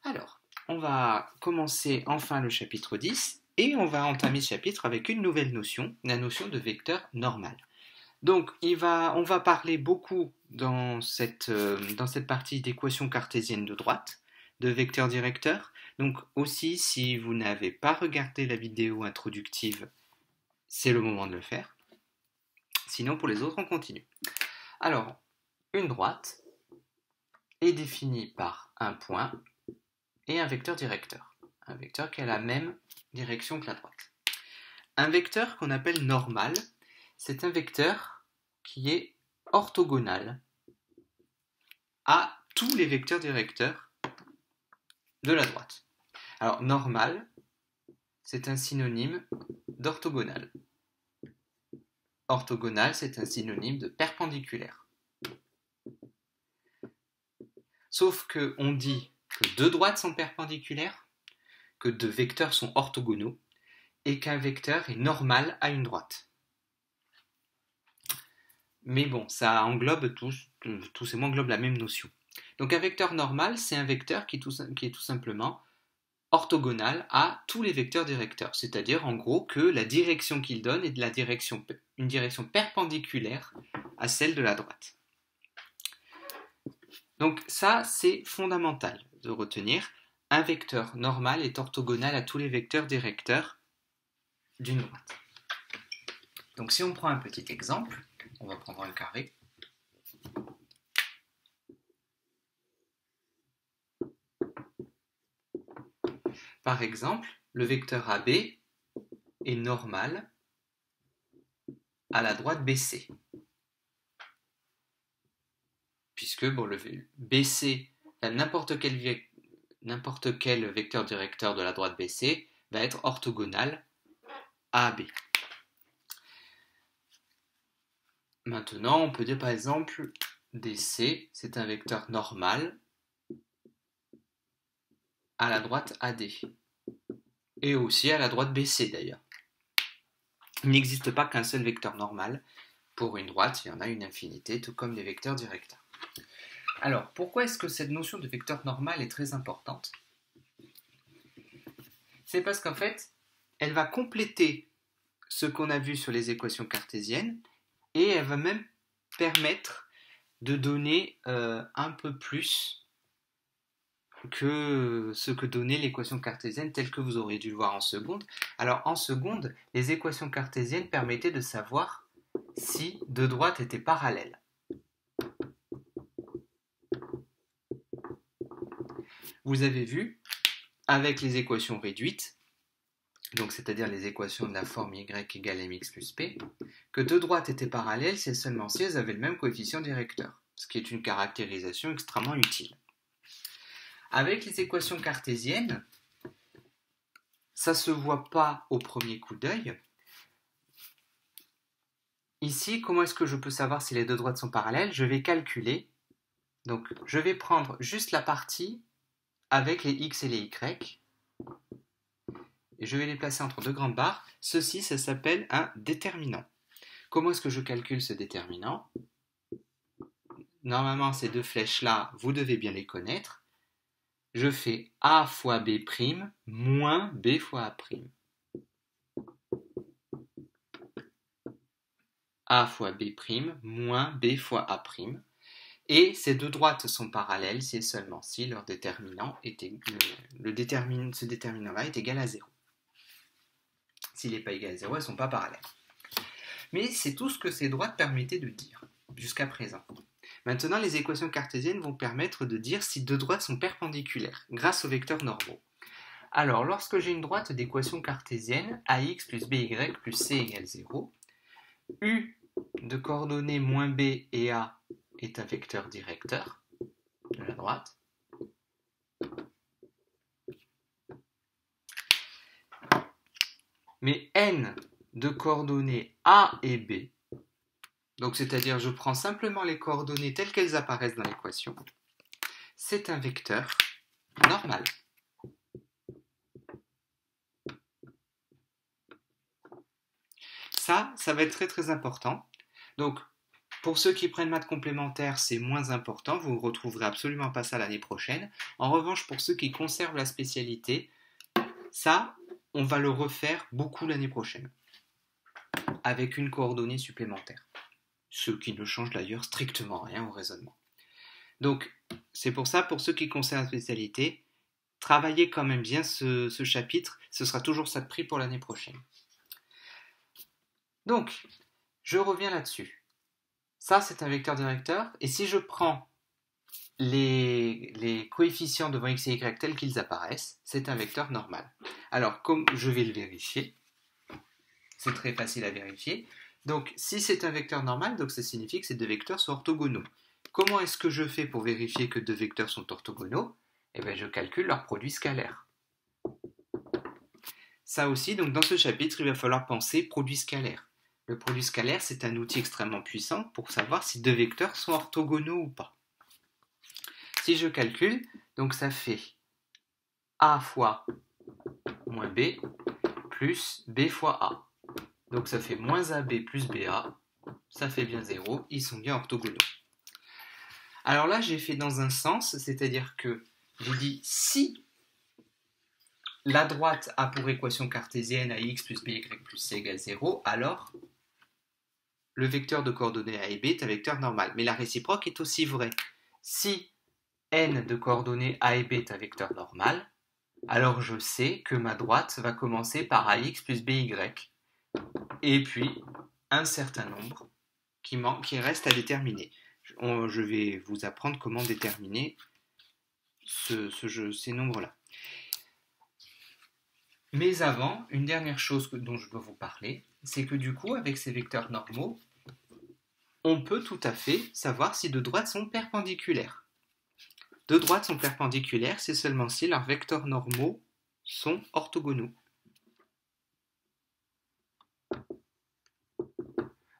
Alors, on va commencer enfin le chapitre 10 et on va entamer ce chapitre avec une nouvelle notion, la notion de vecteur normal. Donc, on va parler beaucoup dans cette partie d'équation cartésienne de droite, de vecteur directeur. Donc aussi, si vous n'avez pas regardé la vidéo introductive, c'est le moment de le faire. Sinon, pour les autres, on continue. Alors, une droite est définie par un point et un vecteur directeur. Un vecteur qui a la même direction que la droite. Un vecteur qu'on appelle normal, c'est un vecteur qui est orthogonal à tous les vecteurs directeurs de la droite. Alors, normal, c'est un synonyme d'orthogonal. Orthogonal, c'est un synonyme de perpendiculaire. Sauf qu'on dit que deux droites sont perpendiculaires, que deux vecteurs sont orthogonaux, et qu'un vecteur est normal à une droite. Mais bon, ça englobe tous ces mots englobent la même notion. Donc un vecteur normal, c'est un vecteur qui est tout simplement orthogonal à tous les vecteurs directeurs. C'est-à-dire en gros que la direction qu'il donne est une direction perpendiculaire à celle de la droite. Donc ça, c'est fondamental de retenir. Un vecteur normal est orthogonal à tous les vecteurs directeurs d'une droite. Donc si on prend un petit exemple, on va prendre un carré. Par exemple, le vecteur AB est normal à la droite BC. Puisque bon, le BC, n'importe quel vecteur directeur de la droite BC va être orthogonal à AB. Maintenant, on peut dire par exemple DC, c'est un vecteur normal à la droite AD. Et aussi à la droite BC d'ailleurs. Il n'existe pas qu'un seul vecteur normal. Pour une droite, il y en a une infinité, tout comme les vecteurs directeurs. Alors, pourquoi est-ce que cette notion de vecteur normal est très importante? C'est parce qu'en fait, elle va compléter ce qu'on a vu sur les équations cartésiennes et elle va même permettre de donner un peu plus que ce que donnait l'équation cartésienne telle que vous aurez dû le voir en seconde. Alors en seconde, les équations cartésiennes permettaient de savoir si deux droites étaient parallèles. Vous avez vu, avec les équations réduites, donc c'est-à-dire les équations de la forme y égale mx plus p, que deux droites étaient parallèles c'est seulement si elles avaient le même coefficient directeur, ce qui est une caractérisation extrêmement utile. Avec les équations cartésiennes, ça ne se voit pas au premier coup d'œil. Ici, comment est-ce que je peux savoir si les deux droites sont parallèles? Je vais calculer. Donc, je vais prendre juste la partie avec les x et les y. Et je vais les placer entre deux grandes barres. Ceci, ça s'appelle un déterminant. Comment est-ce que je calcule ce déterminant? Normalement, ces deux flèches-là, vous devez bien les connaître. Je fais A fois B' moins B fois A'. A fois B' moins B fois A'. Et ces deux droites sont parallèles si et seulement si leur déterminant ce déterminant-là est égal à 0. S'il n'est pas égal à 0, elles ne sont pas parallèles. Mais c'est tout ce que ces droites permettaient de dire jusqu'à présent. Maintenant, les équations cartésiennes vont permettre de dire si deux droites sont perpendiculaires grâce aux vecteurs normaux. Alors, lorsque j'ai une droite d'équation cartésienne, ax plus by plus c égale 0, u de coordonnées moins b et a est un vecteur directeur de la droite. Mais n de coordonnées a et b, donc c'est-à-dire je prends simplement les coordonnées telles qu'elles apparaissent dans l'équation, c'est un vecteur normal. Ça va être très très important. Donc, Pour ceux qui prennent maths complémentaires, c'est moins important, vous ne retrouverez absolument pas ça l'année prochaine. En revanche, pour ceux qui conservent la spécialité, ça, on va le refaire beaucoup l'année prochaine, avec une coordonnée supplémentaire. Ce qui ne change d'ailleurs strictement rien au raisonnement. Donc, c'est pour ça, pour ceux qui conservent la spécialité, travaillez quand même bien ce chapitre, ce sera toujours ça de prix pour l'année prochaine. Donc, je reviens là-dessus. Ça, c'est un vecteur directeur, et si je prends les coefficients devant x et y tels qu'ils apparaissent, c'est un vecteur normal. Alors, comme je vais le vérifier, c'est très facile à vérifier. Donc, si c'est un vecteur normal, donc ça signifie que ces deux vecteurs sont orthogonaux. Comment est-ce que je fais pour vérifier que deux vecteurs sont orthogonaux? Eh bien, je calcule leur produit scalaire. Ça aussi, donc dans ce chapitre, il va falloir penser produit scalaire. Le produit scalaire, c'est un outil extrêmement puissant pour savoir si deux vecteurs sont orthogonaux ou pas. Si je calcule, donc ça fait A fois moins B plus B fois A. Donc ça fait moins AB plus BA, ça fait bien 0, ils sont bien orthogonaux. Alors là, j'ai fait dans un sens, c'est-à-dire que j'ai dit si la droite a pour équation cartésienne AX plus BY plus C égale 0, alors le vecteur de coordonnées A et B est un vecteur normal. Mais la réciproque est aussi vraie. Si n de coordonnées A et B est un vecteur normal, alors je sais que ma droite va commencer par AX plus BY. Et puis, un certain nombre qui reste à déterminer. Je vais vous apprendre comment déterminer ces nombres-là. Mais avant, une dernière chose dont je veux vous parler, c'est que du coup, avec ces vecteurs normaux, on peut tout à fait savoir si deux droites sont perpendiculaires. Deux droites sont perpendiculaires, c'est seulement si leurs vecteurs normaux sont orthogonaux.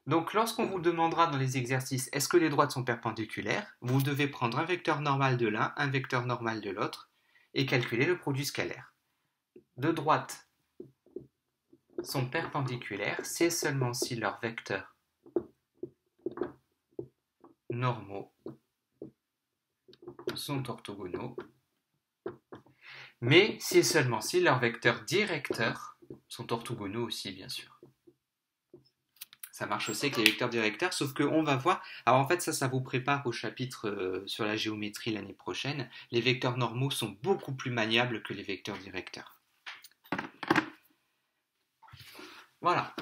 Donc, lorsqu'on vous demandera dans les exercices est-ce que les droites sont perpendiculaires, vous devez prendre un vecteur normal de l'un, un vecteur normal de l'autre, et calculer le produit scalaire. Deux droites sont perpendiculaires, c'est seulement si leurs vecteurs normaux sont orthogonaux, mais c'est seulement si leurs vecteurs directeurs sont orthogonaux aussi, bien sûr. Ça marche aussi avec les vecteurs directeurs, sauf qu'on va voir... Alors en fait, ça vous prépare au chapitre sur la géométrie l'année prochaine. Les vecteurs normaux sont beaucoup plus maniables que les vecteurs directeurs. Voilà.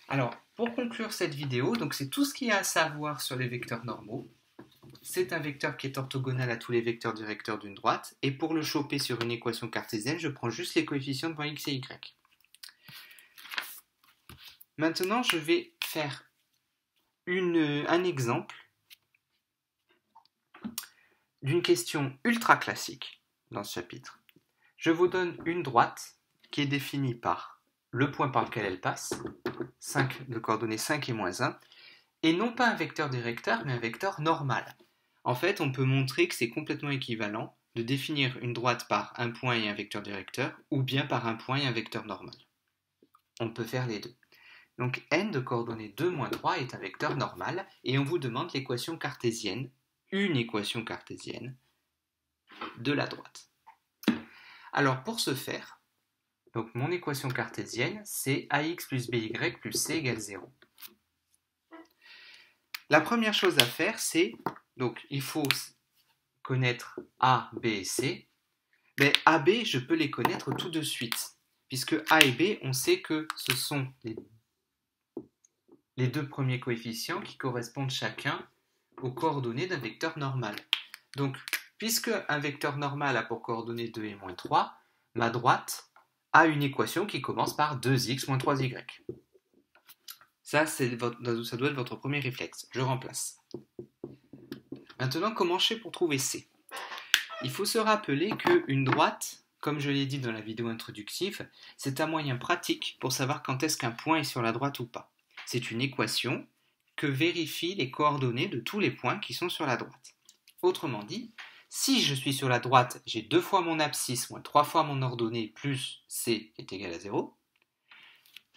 Alors, pour conclure cette vidéo, donc c'est tout ce qu'il y a à savoir sur les vecteurs normaux. C'est un vecteur qui est orthogonal à tous les vecteurs directeurs d'une droite, et pour le choper sur une équation cartésienne, je prends juste les coefficients devant x et y. Maintenant, je vais faire un exemple d'une question ultra classique dans ce chapitre. Je vous donne une droite qui est définie par le point par lequel elle passe, 5 de coordonnées 5 et moins 1, et non pas un vecteur directeur, mais un vecteur normal. En fait, on peut montrer que c'est complètement équivalent de définir une droite par un point et un vecteur directeur, ou bien par un point et un vecteur normal. On peut faire les deux. Donc n de coordonnées 2, moins 3 est un vecteur normal, et on vous demande l'équation cartésienne, une équation cartésienne, de la droite. Alors pour ce faire, donc mon équation cartésienne, c'est ax plus by plus c égale 0. La première chose à faire, c'est, donc il faut connaître A, B et C, mais A, B, je peux les connaître tout de suite, puisque A et B, on sait que ce sont les deux premiers coefficients qui correspondent chacun aux coordonnées d'un vecteur normal. Donc, puisque un vecteur normal a pour coordonnées 2 et moins 3, ma droite a une équation qui commence par 2x moins 3y. Ça doit être votre premier réflexe. Je remplace. Maintenant, comment je fais pour trouver C? Il faut se rappeler qu'une droite, comme je l'ai dit dans la vidéo introductive, c'est un moyen pratique pour savoir quand est-ce qu'un point est sur la droite ou pas. C'est une équation que vérifie les coordonnées de tous les points qui sont sur la droite. Autrement dit, si je suis sur la droite, j'ai 2 fois mon abscisse moins 3 fois mon ordonnée plus C est égal à 0.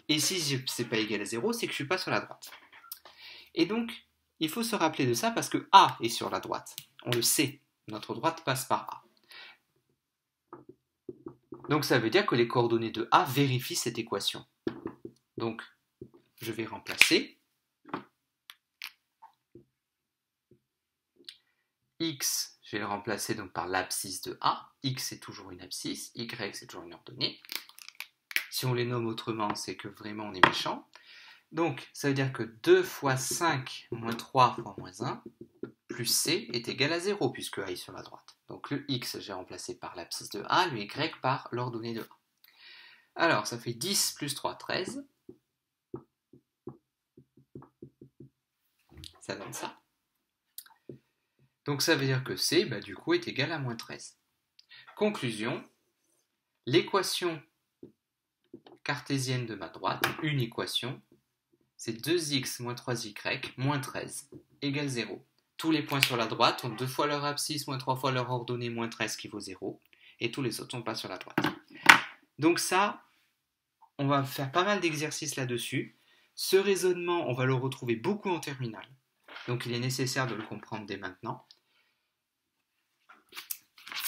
Et si ce n'est pas égal à 0, c'est que je ne suis pas sur la droite. Et donc, il faut se rappeler de ça parce que A est sur la droite. On le sait, notre droite passe par A. Donc ça veut dire que les coordonnées de A vérifient cette équation. Donc je vais remplacer x, je vais le remplacer donc par l'abscisse de A. X c'est toujours une abscisse, y c'est toujours une ordonnée. Si on les nomme autrement, c'est que vraiment on est méchant. Donc ça veut dire que 2 fois 5 moins 3 fois moins 1 plus c est égal à 0 puisque A est sur la droite. Donc le x j'ai remplacé par l'abscisse de A, le y par l'ordonnée de A. Alors ça fait 10 plus 3, 13. Ça donne ça. Donc ça veut dire que c, du coup, est égal à moins 13. Conclusion, l'équation cartésienne de ma droite, une équation, c'est 2x moins 3y moins 13 égale 0. Tous les points sur la droite ont 2 fois leur abscisse moins 3 fois leur ordonnée moins 13 qui vaut 0. Et tous les autres sont pas sur la droite. Donc ça, on va faire pas mal d'exercices là-dessus. Ce raisonnement, on va le retrouver beaucoup en terminale. Donc il est nécessaire de le comprendre dès maintenant.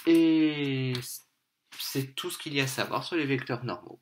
Et c'est tout ce qu'il y a à savoir sur les vecteurs normaux.